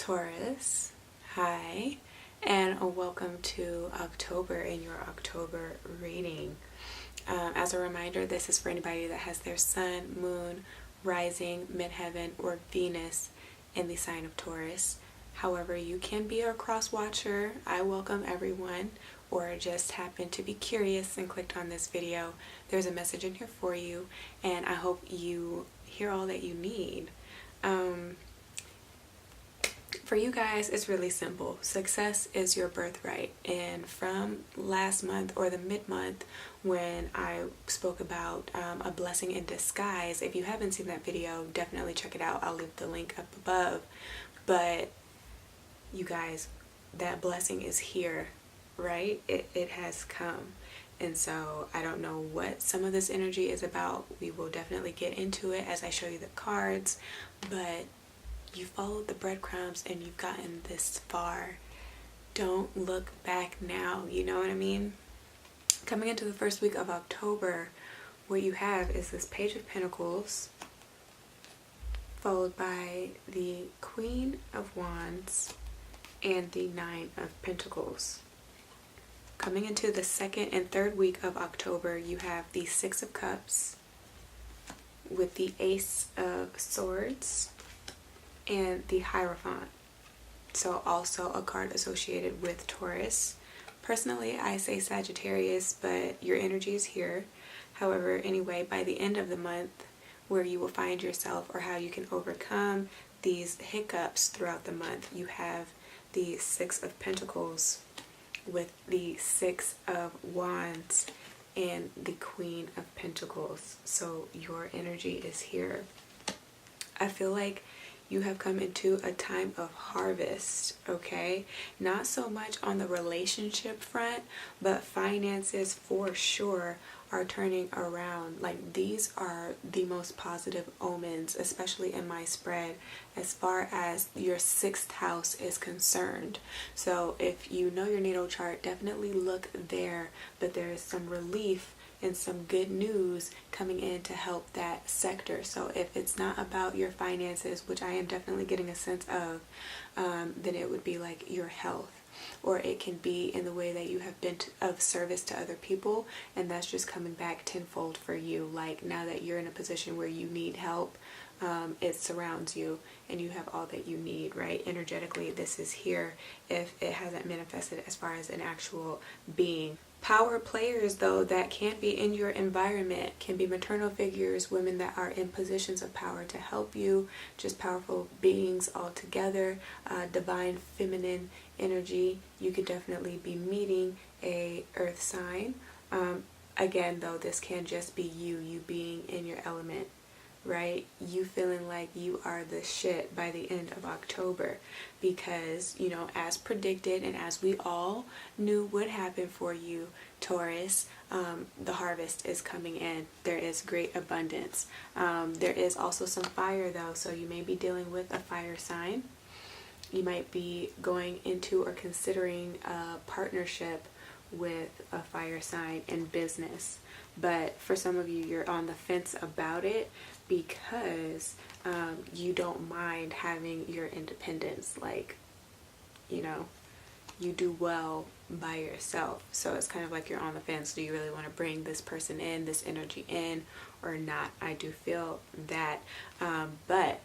Taurus, hi, and welcome to October in your October reading. As a reminder, this is for anybody that has their sun, moon, rising, midheaven, or Venus in the sign of Taurus. However, you can be a cross watcher. I welcome everyone, or just happen to be curious and clicked on this video. There's a message in here for you, and I hope you hear all that you need. For you guys, it's really simple. Success is your birthright. And from last month or the mid-month when I spoke about a blessing in disguise, if you haven't seen that video, definitely check it out. I'll leave the link up above. But you guys, that blessing is here, right? It has come. And so I don't know what some of this energy is about. We will definitely get into it as I show you the cards. But you followed the breadcrumbs and you've gotten this far. Don't look back now, you know what I mean? Coming into the first week of October, what you have is this Page of Pentacles, followed by the Queen of Wands and the Nine of Pentacles. Coming into the second and third week of October, you have the Six of Cups with the Ace of Swords and the Hierophant. So also a card associated with Taurus. Personally, I say Sagittarius, but your energy is here. However, anyway, by the end of the month, where you will find yourself or how you can overcome these hiccups throughout the month, you have the Six of Pentacles with the Six of Wands and the Queen of Pentacles. So your energy is here. I feel like you have come into a time of harvest, okay? Not so much on the relationship front, but finances for sure are turning around. Like, these are the most positive omens, especially in my spread, as far as your sixth house is concerned. So if you know your natal chart, definitely look there. But there is some relief and some good news coming in to help that sector. So if it's not about your finances, which I am definitely getting a sense of, then it would be like your health, or it can be in the way that you have been of service to other people, and that's just coming back tenfold for you. Like, now that you're in a position where you need help, it surrounds you and you have all that you need, right? Energetically, this is here if it hasn't manifested as far as an actual being. Power players, though, that can be in your environment can be maternal figures, women that are in positions of power to help you, just powerful beings altogether, divine feminine energy. You could definitely be meeting a earth sign. Again, though, this can just be you being in your element, right? You feeling like you are the shit by the end of October, because, you know, as predicted and as we all knew would happen for you, Taurus, the harvest is coming in. There is great abundance. There is also some fire, though, so you may be dealing with a fire sign. You might be going into or considering a partnership with a fire sign in business. But for some of you, you're on the fence about it because you don't mind having your independence. Like, you know, you do well by yourself. So it's kind of like you're on the fence. Do you really want to bring this person in, this energy in, or not? I do feel that. But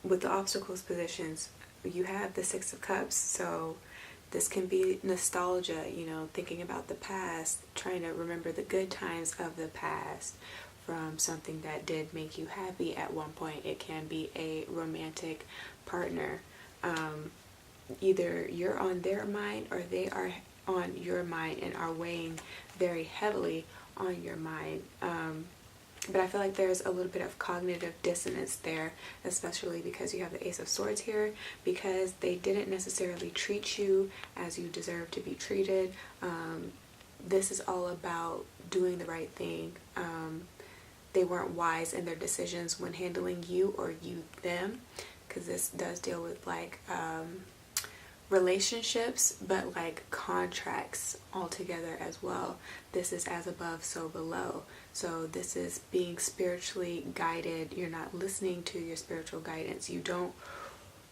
with the obstacles positions, you have the Six of Cups. So this can be nostalgia, you know, thinking about the past, trying to remember the good times of the past from something that did make you happy at one point. It can be a romantic partner. Either you're on their mind or they are on your mind and are weighing very heavily on your mind. But I feel like there's a little bit of cognitive dissonance there, especially because you have the Ace of Swords here, because they didn't necessarily treat you as you deserve to be treated. This is all about doing the right thing. They weren't wise in their decisions when handling you or you them, because this does deal with like relationships, but like contracts altogether as well. This is as above, so below. So this is being spiritually guided. You're not listening to your spiritual guidance. You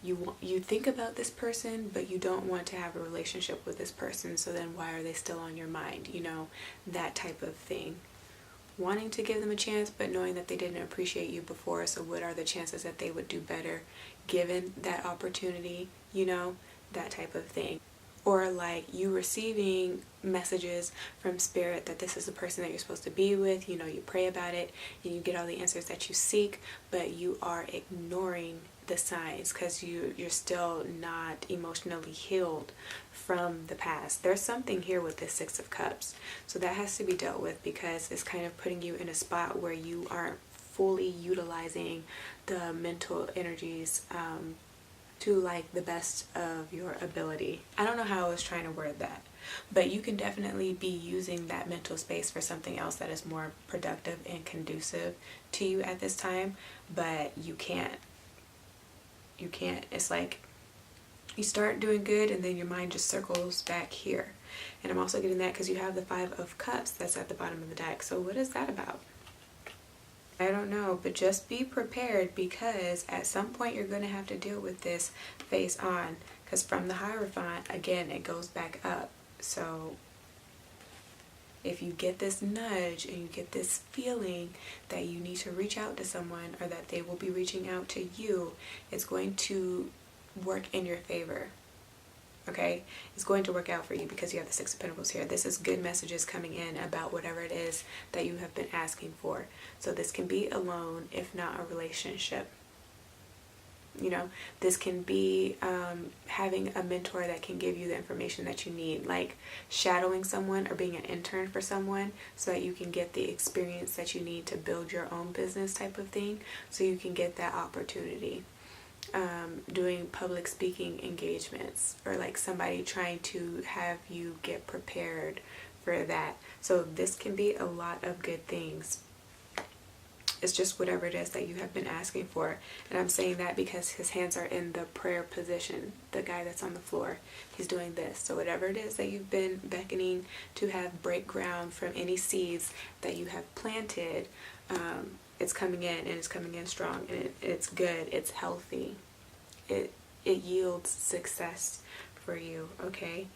you think about this person, but you don't want to have a relationship with this person, so then why are they still on your mind? You know, that type of thing. Wanting to give them a chance, but knowing that they didn't appreciate you before, so what are the chances that they would do better given that opportunity? You know, that type of thing. Or like you receiving messages from spirit that this is the person that you're supposed to be with, you know, you pray about it and you get all the answers that you seek, but you are ignoring the signs because you're still not emotionally healed from the past. There's something here with this Six of Cups, so that has to be dealt with, because it's kind of putting you in a spot where you aren't fully utilizing the mental energies to like the best of your ability. I don't know how I was trying to word that, but you can definitely be using that mental space for something else that is more productive and conducive to you at this time, but you can't. It's like you start doing good and then your mind just circles back here. And I'm also getting that because you have the Five of Cups that's at the bottom of the deck. So what is that about? I don't know, but just be prepared, because at some point you're going to have to deal with this face on, because from the Hierophant, again, it goes back up. So if you get this nudge and you get this feeling that you need to reach out to someone, or that they will be reaching out to you, it's going to work in your favor. Okay, it's going to work out for you because you have the Six of Pentacles here. This is good messages coming in about whatever it is that you have been asking for. So this can be a loan, if not a relationship. You know, this can be having a mentor that can give you the information that you need, like shadowing someone or being an intern for someone so that you can get the experience that you need to build your own business type of thing, so you can get that opportunity. Doing public speaking engagements, or like somebody trying to have you get prepared for that. So this can be a lot of good things. It's just whatever it is that you have been asking for. And I'm saying that because his hands are in the prayer position. The guy that's on the floor, he's doing this. So whatever it is that you've been beckoning to have break ground from, any seeds that you have planted, it's coming in, and it's coming in strong, and it's good, it's healthy, it yields success for you. Okay,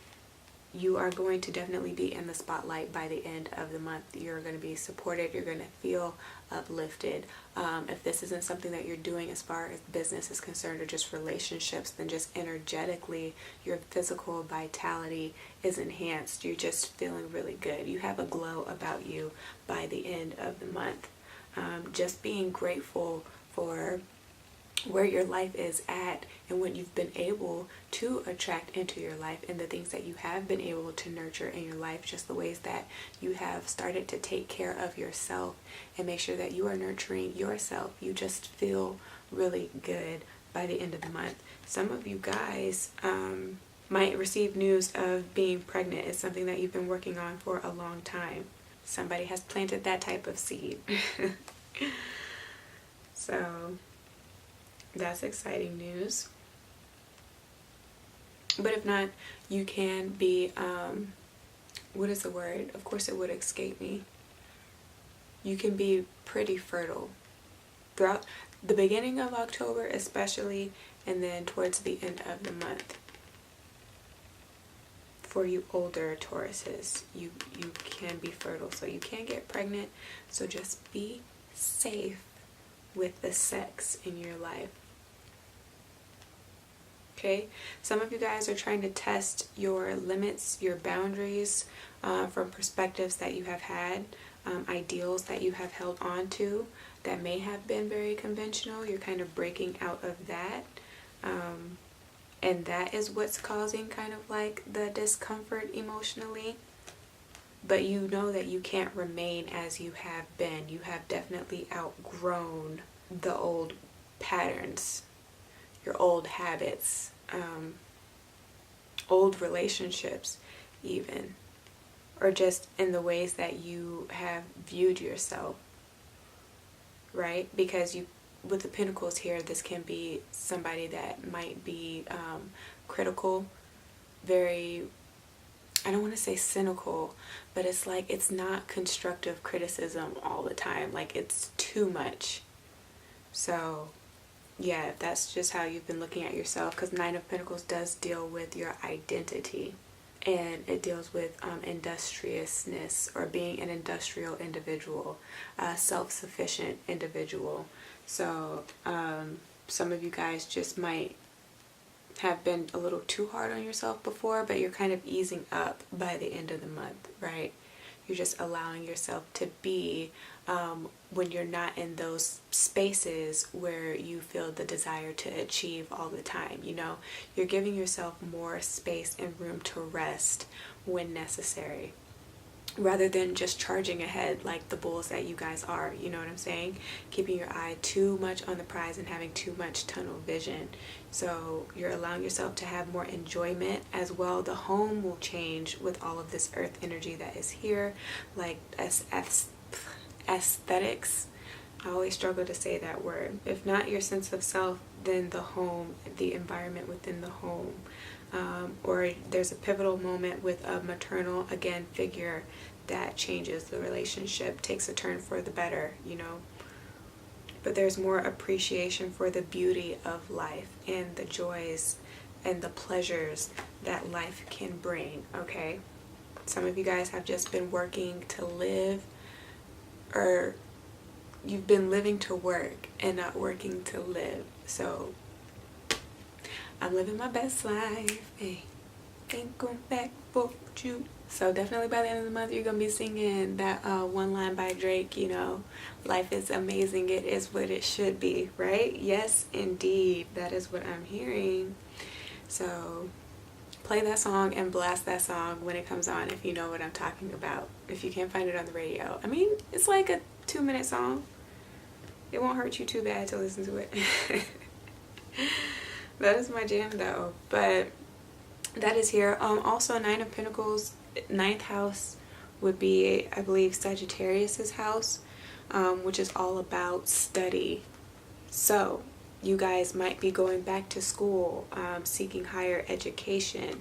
you are going to definitely be in the spotlight by the end of the month. You're going to be supported, you're going to feel uplifted. If this isn't something that you're doing as far as business is concerned, or just relationships, then just energetically your physical vitality is enhanced. You're just feeling really good. You have a glow about you by the end of the month. Just being grateful for where your life is at and what you've been able to attract into your life, and the things that you have been able to nurture in your life, just the ways that you have started to take care of yourself and make sure that you are nurturing yourself. You just feel really good by the end of the month. Some of you guys might receive news of being pregnant. It's something that you've been working on for a long time. Somebody has planted that type of seed. So that's exciting news. But if not, you can be, what is the word? Of course it would escape me. You can be pretty fertile throughout the beginning of October especially, and then towards the end of the month. For you older Tauruses, you can be fertile, so you can get pregnant. So just be safe with the sex in your life. Okay, some of you guys are trying to test your limits, your boundaries, from perspectives that you have had, ideals that you have held on to that may have been very conventional. You're kind of breaking out of that. And that is what's causing kind of like the discomfort emotionally. But you know that you can't remain as you have been. You have definitely outgrown the old patterns, your old habits, old relationships even, or just in the ways that you have viewed yourself, right? Because you, with the Pentacles here, this can be somebody that might be critical, very, I don't want to say cynical, but it's like it's not constructive criticism all the time. Like it's too much. So yeah, if that's just how you've been looking at yourself, because Nine of Pentacles does deal with your identity, and it deals with industriousness, or being an industrial individual, a self-sufficient individual. So some of you guys just might have been a little too hard on yourself before, but you're kind of easing up by the end of the month, right? You're just allowing yourself to be, when you're not in those spaces where you feel the desire to achieve all the time. You know, you're giving yourself more space and room to rest when necessary, rather than just charging ahead like the bulls that you guys are. You know what I'm saying? Keeping your eye too much on the prize and having too much tunnel vision. So you're allowing yourself to have more enjoyment as well. The home will change with all of this earth energy that is here, like aesthetics. I always struggle to say that word. If not your sense of self, then the home, the environment within the home. Or there's a pivotal moment with a maternal, again, figure that changes the relationship, takes a turn for the better, you know. But there's more appreciation for the beauty of life and the joys and the pleasures that life can bring, okay? Some of you guys have just been working to live, or you've been living to work and not working to live. So I'm living my best life. Hey, ain't going back for you. So definitely by the end of the month, you're going to be singing that one line by Drake, you know, life is amazing. It is what it should be, right? Yes, indeed. That is what I'm hearing. So play that song and blast that song when it comes on, if you know what I'm talking about. If you can't find it on the radio. I mean, it's like a 2-minute song. It won't hurt you too bad to listen to it. That is my jam though. But that is here. Also, Nine of Pentacles, 9th house would be, I believe, Sagittarius's house, which is all about study. So you guys might be going back to school, seeking higher education,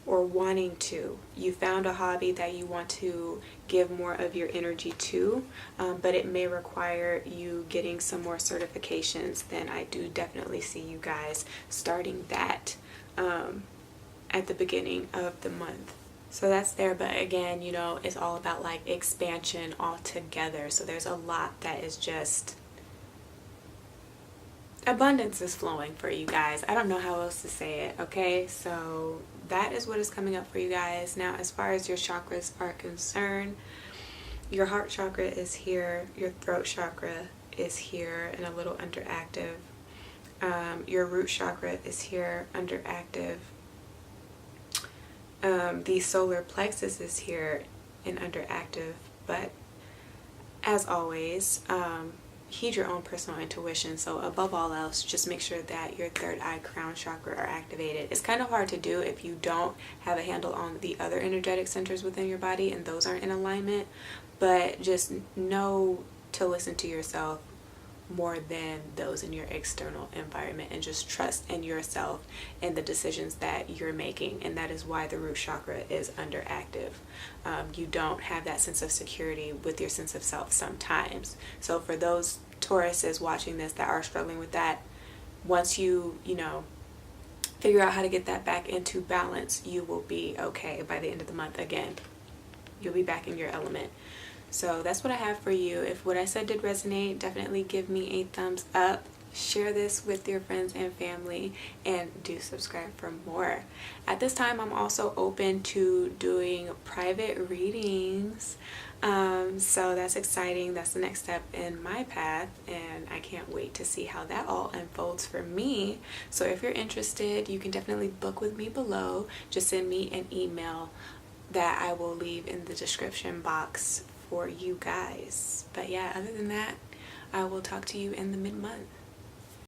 or wanting to. You found a hobby that you want to give more of your energy to, but it may require you getting some more certifications. Then I do definitely see you guys starting that at the beginning of the month. So that's there, but again, you know, it's all about like expansion altogether. So there's a lot that is just, abundance is flowing for you guys. I don't know how else to say it, okay? So that is what is coming up for you guys. Now, as far as your chakras are concerned, your heart chakra is here, your throat chakra is here and a little underactive. Your root chakra is here, underactive. The solar plexus is here and underactive, but as always, heed your own personal intuition. So above all else, just make sure that your third eye, crown chakra, are activated. It's kind of hard to do if you don't have a handle on the other energetic centers within your body and those aren't in alignment, but just know to listen to yourself more than those in your external environment, and just trust in yourself and the decisions that you're making. And that is why the root chakra is underactive. You don't have that sense of security with your sense of self sometimes. So for those Tauruses watching this that are struggling with that, once you know, figure out how to get that back into balance, you will be okay by the end of the month. Again, you'll be back in your element. So that's what I have for you. If what I said did resonate, definitely give me a thumbs up. Share this with your friends and family, and do subscribe for more. At this time, I'm also open to doing private readings. So that's exciting. That's the next step in my path, and I can't wait to see how that all unfolds for me. So if you're interested, you can definitely book with me below. Just send me an email that I will leave in the description box for you guys. But yeah, other than that, I will talk to you in the mid-month.